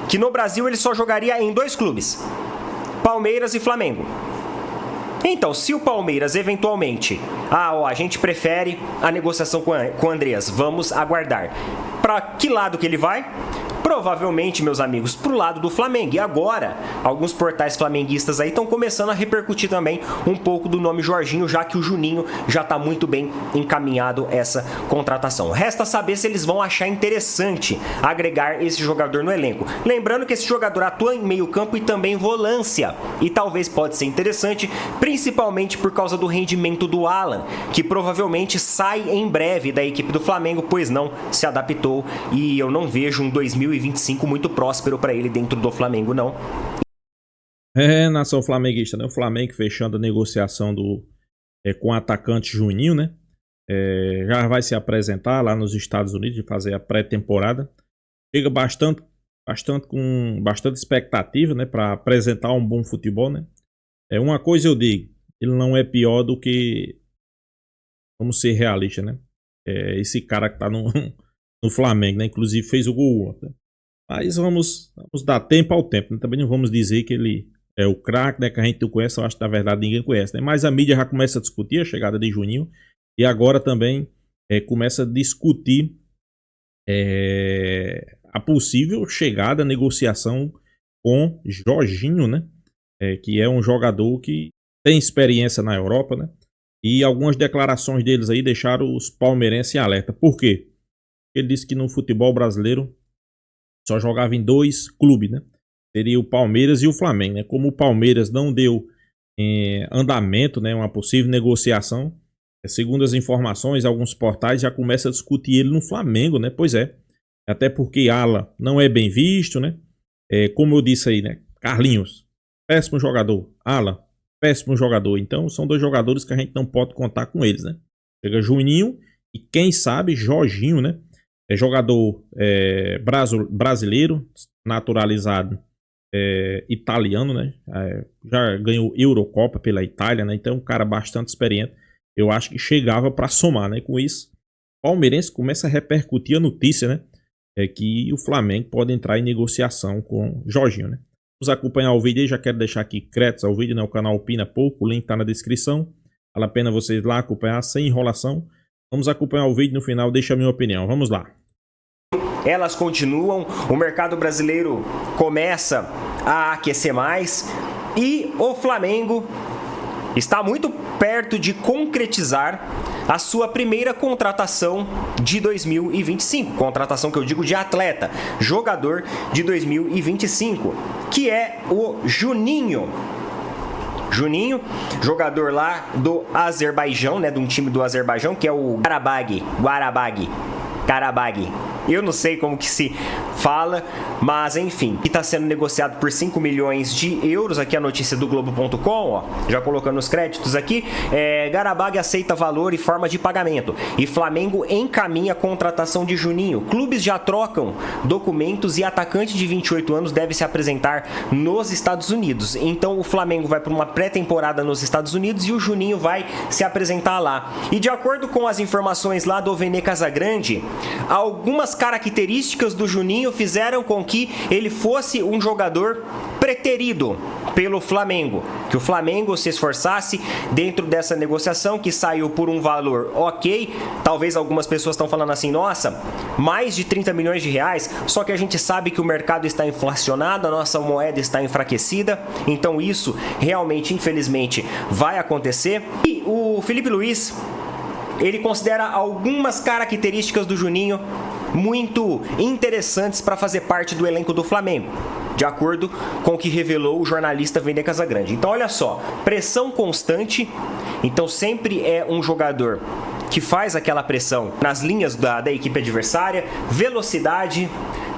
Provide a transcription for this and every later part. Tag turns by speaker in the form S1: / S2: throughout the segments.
S1: que no Brasil ele só jogaria em 2 clubes, Palmeiras e Flamengo. Então, se o Palmeiras eventualmente... a gente prefere a negociação com o Andreas, vamos aguardar. Para que lado que ele vai? Provavelmente, meus amigos, pro lado do Flamengo. E agora, alguns portais flamenguistas aí estão começando a repercutir também um pouco do nome Jorginho, já que o Juninho já está muito bem encaminhado essa contratação. Resta saber se eles vão achar interessante agregar esse jogador no elenco. Lembrando que esse jogador atua em meio campo e também volância. E talvez pode ser interessante, principalmente por causa do rendimento do Alan, que provavelmente sai em breve da equipe do Flamengo, pois não se adaptou. E eu não vejo um 2025 muito próspero para ele dentro do Flamengo, não.
S2: Nação flamenguista, né? O Flamengo fechando a negociação com o atacante Juninho, né? Já vai se apresentar lá nos Estados Unidos, de fazer a pré-temporada. Chega com bastante expectativa, né? Para apresentar um bom futebol, né? Uma coisa eu digo, ele não é pior do que... Vamos ser realistas, né? Esse cara que tá no Flamengo, né? Inclusive fez o gol ontem. Mas vamos dar tempo ao tempo, né? Também não vamos dizer que ele é o craque, né? Que a gente não conhece, eu acho que na verdade ninguém conhece, né? Mas a mídia já começa a discutir a chegada de Juninho e agora também começa a discutir a possível chegada, negociação com Jorginho, né? Que é um jogador que tem experiência na Europa, né? E algumas declarações deles aí deixaram os palmeirenses em alerta. Por quê? Ele disse que no futebol brasileiro só jogava em 2 clubes, né? Seria o Palmeiras e o Flamengo, né? Como o Palmeiras não deu andamento, né? Uma possível negociação, segundo as informações, alguns portais já começam a discutir ele no Flamengo, né? Pois é. Até porque Alan não é bem visto, né? Como eu disse aí, né? Carlinhos, péssimo jogador. Alan, péssimo jogador. Então são 2 jogadores que a gente não pode contar com eles, né? Chega Juninho e quem sabe Jorginho, né? Jogador brasileiro, naturalizado italiano, né? Já ganhou Eurocopa pela Itália, né? Então um cara bastante experiente. Eu acho que chegava para somar, né? Com isso, o palmeirense começa a repercutir a notícia, né? Que o Flamengo pode entrar em negociação com Jorginho, né? Vamos acompanhar o vídeo aí, já quero deixar aqui créditos ao vídeo, né? O canal Opina Pouco, o link está na descrição. Vale a pena vocês lá acompanhar sem enrolação. Vamos acompanhar o vídeo, no final deixa a minha opinião. Vamos lá.
S1: Elas continuam, o mercado brasileiro começa a aquecer mais e o Flamengo está muito perto de concretizar a sua primeira contratação de 2025. Contratação que eu digo de atleta, jogador de 2025, que é o Juninho. Juninho, jogador lá do Azerbaijão, né, de um time do Azerbaijão, que é o Karabag. Eu não sei como que se fala, mas enfim, que está sendo negociado por 5 milhões de euros. Aqui a notícia do Globo.com, ó, já colocando os créditos aqui. Karabag aceita valor e forma de pagamento. E Flamengo encaminha a contratação de Juninho. Clubes já trocam documentos e atacante de 28 anos deve se apresentar nos Estados Unidos. Então o Flamengo vai para uma pré-temporada nos Estados Unidos e o Juninho vai se apresentar lá. E de acordo com as informações lá do Vene Casagrande, algumas características do Juninho fizeram com que ele fosse um jogador preterido pelo Flamengo, que o Flamengo se esforçasse dentro dessa negociação que saiu por um valor ok. Talvez algumas pessoas estão falando assim, nossa, mais de 30 milhões de reais, só que a gente sabe que o mercado está inflacionado, a nossa moeda está enfraquecida, então isso realmente, infelizmente, vai acontecer. E o Felipe Luiz, ele considera algumas características do Juninho muito interessantes para fazer parte do elenco do Flamengo, de acordo com o que revelou o jornalista Vene Casagrande. Então olha só, pressão constante, então sempre é um jogador que faz aquela pressão nas linhas da equipe adversária, velocidade,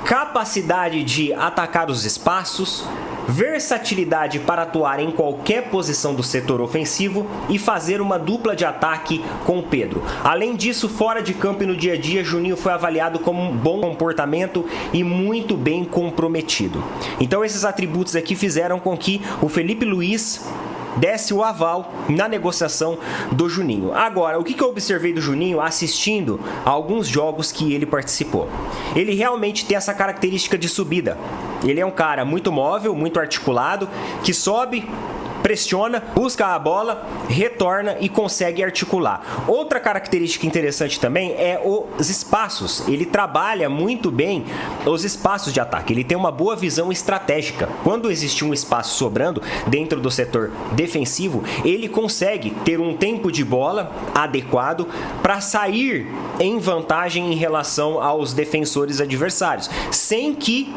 S1: capacidade de atacar os espaços, versatilidade para atuar em qualquer posição do setor ofensivo e fazer uma dupla de ataque com o Pedro. Além disso, fora de campo e no dia a dia, Juninho foi avaliado como um bom comportamento e muito bem comprometido. Então esses atributos aqui fizeram com que o Felipe Luiz desse o aval na negociação do Juninho. Agora, o que eu observei do Juninho assistindo a alguns jogos que ele participou? Ele realmente tem essa característica de subida. Ele é um cara muito móvel, muito articulado, que sobe, pressiona, busca a bola, retorna e consegue articular. Outra característica interessante também é os espaços. Ele trabalha muito bem os espaços de ataque. Ele tem uma boa visão estratégica. Quando existe um espaço sobrando dentro do setor defensivo, ele consegue ter um tempo de bola adequado para sair em vantagem em relação aos defensores adversários, sem que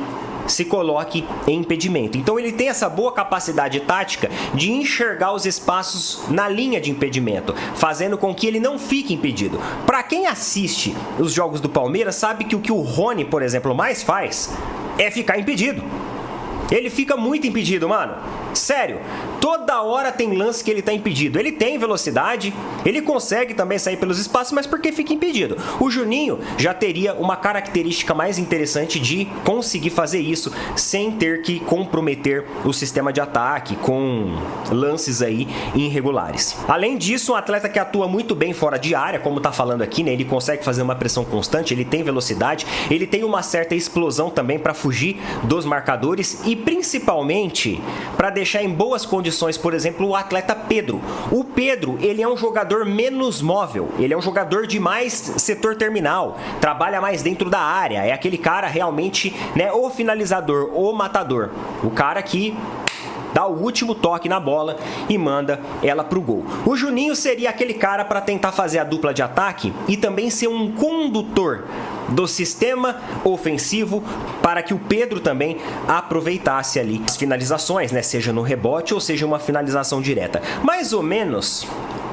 S1: se coloque em impedimento. Então ele tem essa boa capacidade tática de enxergar os espaços na linha de impedimento, fazendo com que ele não fique impedido. Para quem assiste os jogos do Palmeiras, sabe que o que o Rony, por exemplo, mais faz é ficar impedido. Ele fica muito impedido, mano. Sério, toda hora tem lance que ele tá impedido. Ele tem velocidade, ele consegue também sair pelos espaços, mas porque fica impedido. O Juninho já teria uma característica mais interessante de conseguir fazer isso sem ter que comprometer o sistema de ataque com lances aí irregulares. Além disso, um atleta que atua muito bem fora de área, como tá falando aqui, né? Ele consegue fazer uma pressão constante, ele tem velocidade, ele tem uma certa explosão também para fugir dos marcadores e principalmente para deixar em boas condições, por exemplo, o atleta Pedro. O Pedro, ele é um jogador menos móvel, ele é um jogador de mais setor terminal, trabalha mais dentro da área, é aquele cara realmente, né, o finalizador, o matador, o cara que dá o último toque na bola e manda ela pro gol. O Juninho seria aquele cara para tentar fazer a dupla de ataque e também ser um condutor do sistema ofensivo para que o Pedro também aproveitasse ali as finalizações, né? Seja no rebote ou seja uma finalização direta. Mais ou menos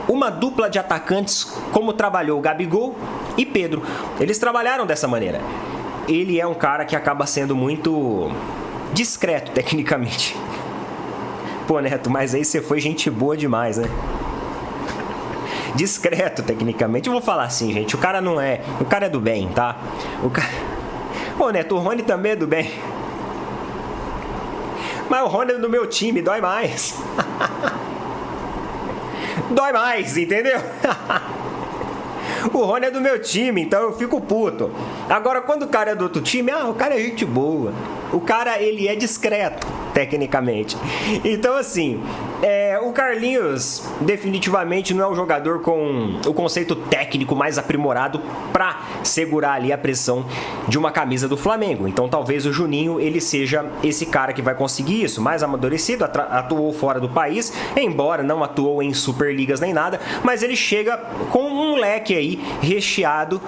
S1: uma dupla de atacantes como trabalhou o Gabigol e Pedro. Eles trabalharam dessa maneira. Ele é um cara que acaba sendo muito discreto tecnicamente. Pô, Neto, mas aí você foi gente boa demais, né? Discreto, tecnicamente. Eu vou falar assim, gente. O cara não é... O cara é do bem, tá? O cara... Pô, Neto, o Rony também é do bem. Mas o Rony é do meu time, dói mais. Dói mais, entendeu? O Rony é do meu time, então eu fico puto. Agora, quando o cara é do outro time, o cara é gente boa. O cara, ele é discreto, tecnicamente. Então, assim, o Carlinhos definitivamente não é um jogador com o conceito técnico mais aprimorado para segurar ali a pressão de uma camisa do Flamengo. Então, talvez o Juninho, ele seja esse cara que vai conseguir isso. Mais amadurecido, atuou fora do país, embora não atuou em Superligas nem nada, mas ele chega com um leque aí recheado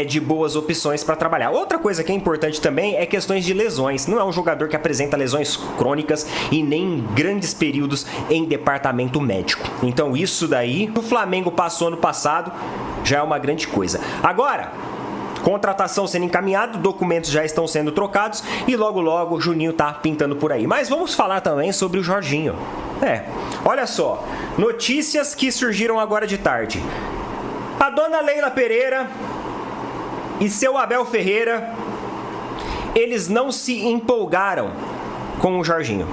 S1: de boas opções para trabalhar. Outra coisa que é importante também é questões de lesões. Não é um jogador que apresenta lesões crônicas e nem grandes períodos em departamento médico. Então isso daí, o Flamengo passou no passado, já é uma grande coisa. Agora, contratação sendo encaminhada, documentos já estão sendo trocados e logo logo o Juninho tá pintando por aí. Mas vamos falar também sobre o Jorginho. Olha só, notícias que surgiram agora de tarde. A dona Leila Pereira e seu Abel Ferreira, eles não se empolgaram com o Jorginho.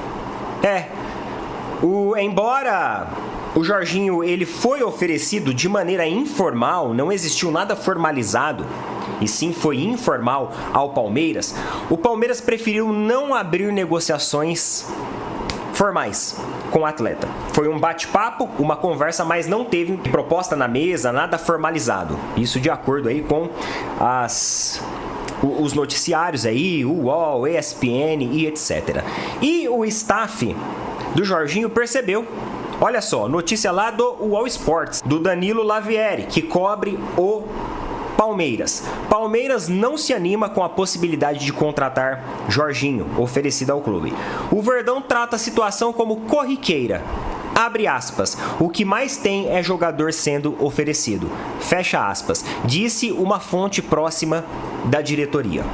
S1: Embora o Jorginho ele foi oferecido de maneira informal, não existiu nada formalizado, e sim foi informal ao Palmeiras, o Palmeiras preferiu não abrir negociações formais com o atleta. Foi um bate-papo, uma conversa, mas não teve proposta na mesa, nada formalizado. Isso de acordo aí com os noticiários aí, o UOL, ESPN e etc. E o staff do Jorginho percebeu. Olha só, notícia lá do UOL Sports, do Danilo Lavieri, que cobre o Palmeiras. Palmeiras não se anima com a possibilidade de contratar Jorginho, oferecida ao clube. O Verdão trata a situação como corriqueira. Abre aspas, o que mais tem é jogador sendo oferecido. Fecha aspas, disse uma fonte próxima da diretoria.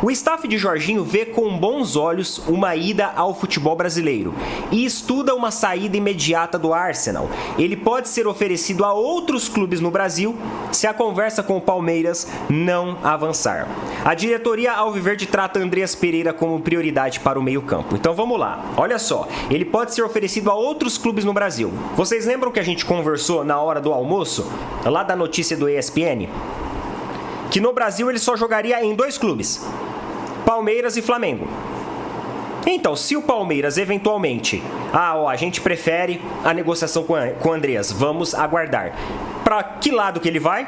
S1: O staff de Jorginho vê com bons olhos uma ida ao futebol brasileiro e estuda uma saída imediata do Arsenal. Ele pode ser oferecido a outros clubes no Brasil se a conversa com o Palmeiras não avançar. A diretoria alviverde trata Andreas Pereira como prioridade para o meio-campo. Então vamos lá. Olha só, ele pode ser oferecido a outros clubes no Brasil. Vocês lembram que a gente conversou na hora do almoço, lá da notícia do ESPN? Que no Brasil ele só jogaria em 2 clubes, Palmeiras e Flamengo. Então, se o Palmeiras eventualmente... a gente prefere a negociação com o Andreas, vamos aguardar. Para que lado que ele vai?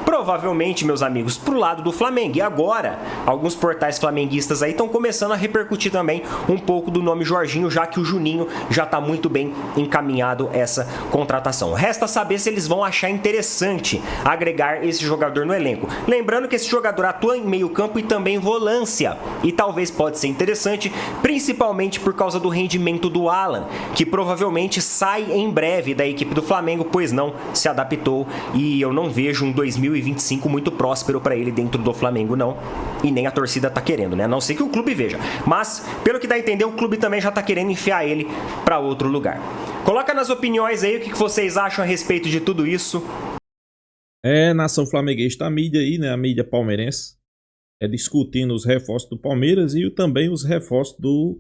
S1: Provavelmente, meus amigos, pro lado do Flamengo. E agora, alguns portais flamenguistas aí estão começando a repercutir também um pouco do nome Jorginho, já que o Juninho já está muito bem encaminhado essa contratação. Resta saber se eles vão achar interessante agregar esse jogador no elenco. Lembrando que esse jogador atua em meio campo e também volância. E talvez pode ser interessante, principalmente por causa do rendimento do Alan, que provavelmente sai em breve da equipe do Flamengo, pois não se adaptou. E eu não vejo um 2025 muito próspero para ele dentro do Flamengo, não. E nem a torcida tá querendo, né? A não ser que o clube veja. Mas, pelo que dá a entender, o clube também já tá querendo enfiar ele para outro lugar. Coloca nas opiniões aí o que vocês acham a respeito de tudo isso.
S2: Nação flamenguista, a mídia aí, né? A mídia palmeirense discutindo os reforços do Palmeiras e também os reforços do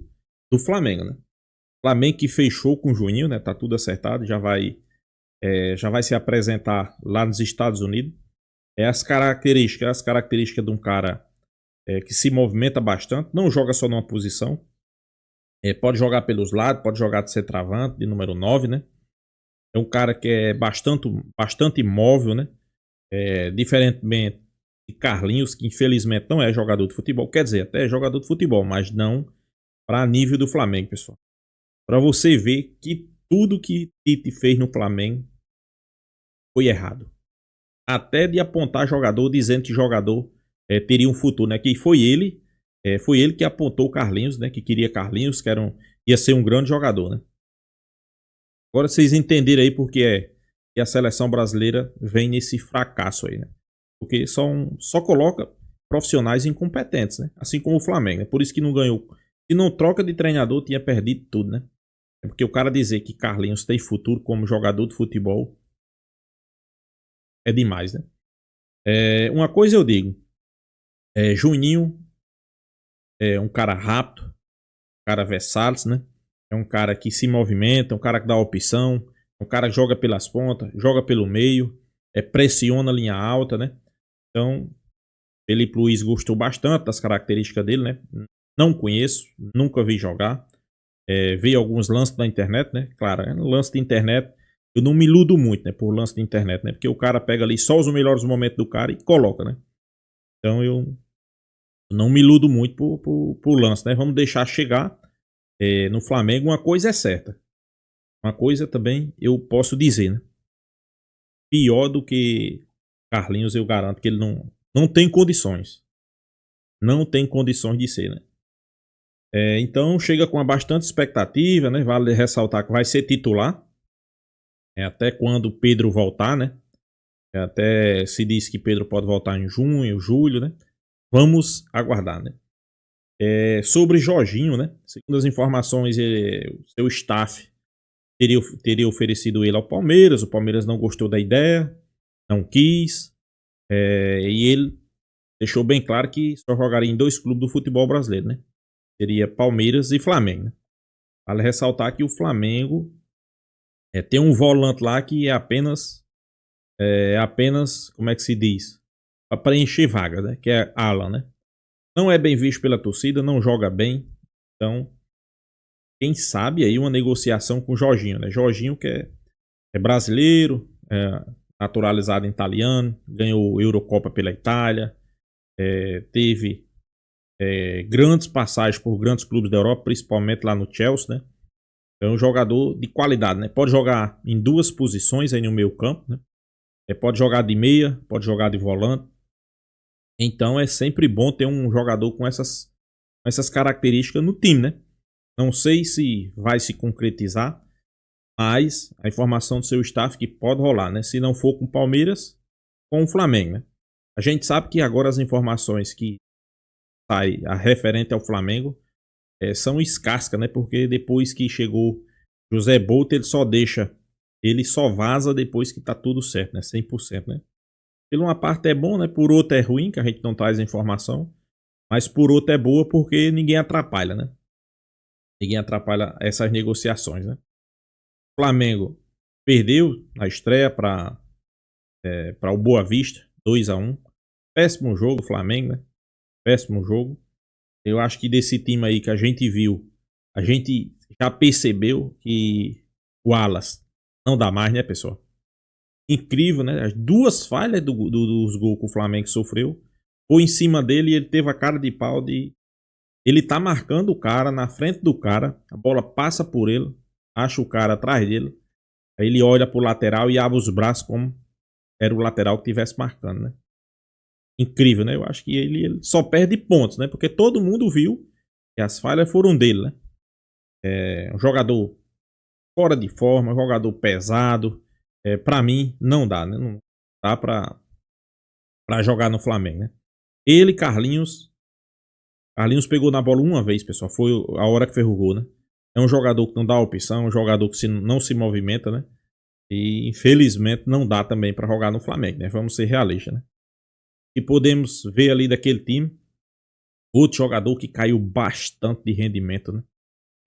S2: Flamengo, né? Flamengo que fechou com o Juninho, né? Tá tudo acertado, já vai se apresentar lá nos Estados Unidos. As características de um cara que se movimenta bastante, não joga só numa posição, pode jogar pelos lados, pode jogar de centroavante, de número 9, né? É um cara que é bastante móvel, né? Diferentemente de Carlinhos, que infelizmente não é jogador de futebol, quer dizer, até é jogador de futebol, mas não para nível do Flamengo, pessoal. Para você ver que tudo que Tite fez no Flamengo foi errado. Até de apontar jogador, dizendo que jogador teria um futuro, né? Que foi ele que apontou o Carlinhos, né? Que queria Carlinhos, que ia ser um grande jogador, né? Agora vocês entenderam aí porque que a seleção brasileira vem nesse fracasso aí, né? Porque só coloca profissionais incompetentes, né? Assim como o Flamengo, né? Por isso que não ganhou. Se não troca de treinador, tinha perdido tudo, né? É porque o cara dizer que Carlinhos tem futuro como jogador de futebol é demais, né? Uma coisa eu digo. Juninho é um cara rápido, um cara versátil, né? É um cara que se movimenta, um cara que dá opção, um cara que joga pelas pontas, joga pelo meio, pressiona a linha alta, né? Então, Felipe Luiz gostou bastante das características dele, né? Não conheço, nunca vi jogar. Vi alguns lances na internet, né? Claro, lance de internet, eu não me iludo muito, né? Por lance de internet, né? Porque o cara pega ali só os melhores momentos do cara e coloca, né? Então eu não me iludo muito por lance, né? Vamos deixar chegar no Flamengo. Uma coisa é certa. Uma coisa também eu posso dizer, né? Pior do que Carlinhos, eu garanto que ele não tem condições. Não tem condições de ser, né? Então chega com bastante expectativa, né? Vale ressaltar que vai ser titular. Até quando Pedro voltar, né? Até se diz que Pedro pode voltar em junho, julho, né? Vamos aguardar, né? Sobre Jorginho, né? Segundo as informações, o seu staff teria oferecido ele ao Palmeiras. O Palmeiras não gostou da ideia, não quis. E ele deixou bem claro que só jogaria em 2 clubes do futebol brasileiro, né? Seria Palmeiras e Flamengo, né? Vale ressaltar que o Flamengo tem um volante lá que é apenas, como é que se diz? Para preencher vaga, né? Que é Alan, né? Não é bem visto pela torcida, não joga bem. Então, quem sabe aí uma negociação com o Jorginho, né? Jorginho que é brasileiro, naturalizado em italiano, ganhou Eurocopa pela Itália, teve grandes passagens por grandes clubes da Europa, principalmente lá no Chelsea, né? É um jogador de qualidade, né? Pode jogar em 2 posições aí no meio campo, né? Pode jogar de meia, pode jogar de volante. Então é sempre bom ter um jogador com essas características no time, né? Não sei se vai se concretizar, mas a informação do seu staff que pode rolar, né? Se não for com o Palmeiras, com o Flamengo, né? A gente sabe que agora as informações que sai a referente ao Flamengo são escassas, né? Porque depois que chegou José Bolt, ele só vaza depois que tá tudo certo, né? 100%, né? Por uma parte é bom, né? Por outra é ruim, que a gente não traz a informação. Mas por outra é boa porque ninguém atrapalha, né? Ninguém atrapalha essas negociações, né? O Flamengo perdeu na estreia para o Boa Vista, 2-1. Péssimo jogo, Flamengo, né? Péssimo jogo. Eu acho que desse time aí que a gente viu, a gente já percebeu que o Alas não dá mais, né, pessoal? Incrível, né? As duas falhas dos gols que o Flamengo sofreu foi em cima dele e ele teve a cara de pau de... Ele tá marcando o cara na frente do cara, a bola passa por ele, acha o cara atrás dele, aí ele olha pro lateral e abre os braços como era o lateral que estivesse marcando, né? Incrível, né? Eu acho que ele só perde pontos, né? Porque todo mundo viu que as falhas foram dele, né? Um jogador fora de forma, um jogador pesado. Pra mim, não dá, né? Não dá pra jogar no Flamengo, né? Ele, Carlinhos pegou na bola uma vez, pessoal. Foi a hora que fez o gol, né? É um jogador que não dá opção, um jogador que não se movimenta, né? E infelizmente não dá também pra jogar no Flamengo, né? Vamos ser realistas, né? E podemos ver ali daquele time outro jogador que caiu bastante de rendimento, né?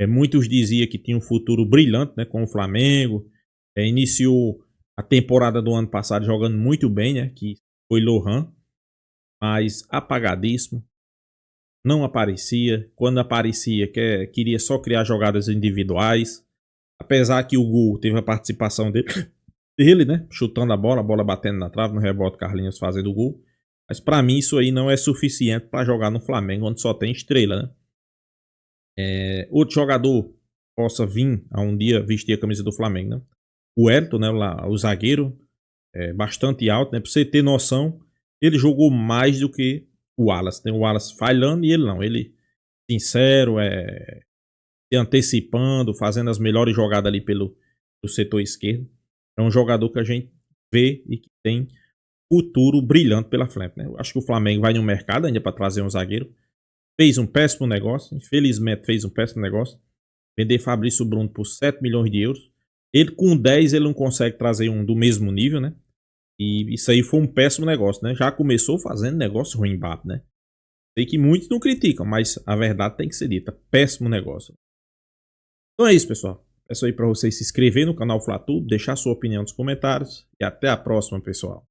S2: Muitos diziam que tinha um futuro brilhante, né, com o Flamengo. Iniciou a temporada do ano passado jogando muito bem, né, que foi Lohan, mas apagadíssimo. Não aparecia. Quando aparecia, queria só criar jogadas individuais. Apesar que o gol teve a participação dele, né, chutando a bola batendo na trave, no rebote Carlinhos fazendo o gol. Mas para mim isso aí não é suficiente para jogar no Flamengo, onde só tem estrela, né? Outro jogador possa vir a um dia vestir a camisa do Flamengo, né? O Elton, né, o zagueiro, bastante alto, né? Pra você ter noção, ele jogou mais do que o Wallace, né? O Wallace falhando e ele não. Ele sincero, se antecipando, fazendo as melhores jogadas ali pelo setor esquerdo. É um jogador que a gente vê e que tem futuro brilhante pela frente, né? Eu acho que o Flamengo vai no mercado ainda para trazer um zagueiro. Fez um péssimo negócio, infelizmente fez um péssimo negócio. Vender Fabrício Bruno por 7 milhões de euros. Ele com 10 ele não consegue trazer um do mesmo nível, né? E isso aí foi um péssimo negócio, né? Já começou fazendo negócio ruim, Mbappé, né? Sei que muitos não criticam, mas a verdade tem que ser dita. Péssimo negócio. Então é isso, pessoal. Peço aí para vocês se inscrever no canal FlaTudo, deixar sua opinião nos comentários e até a próxima, pessoal.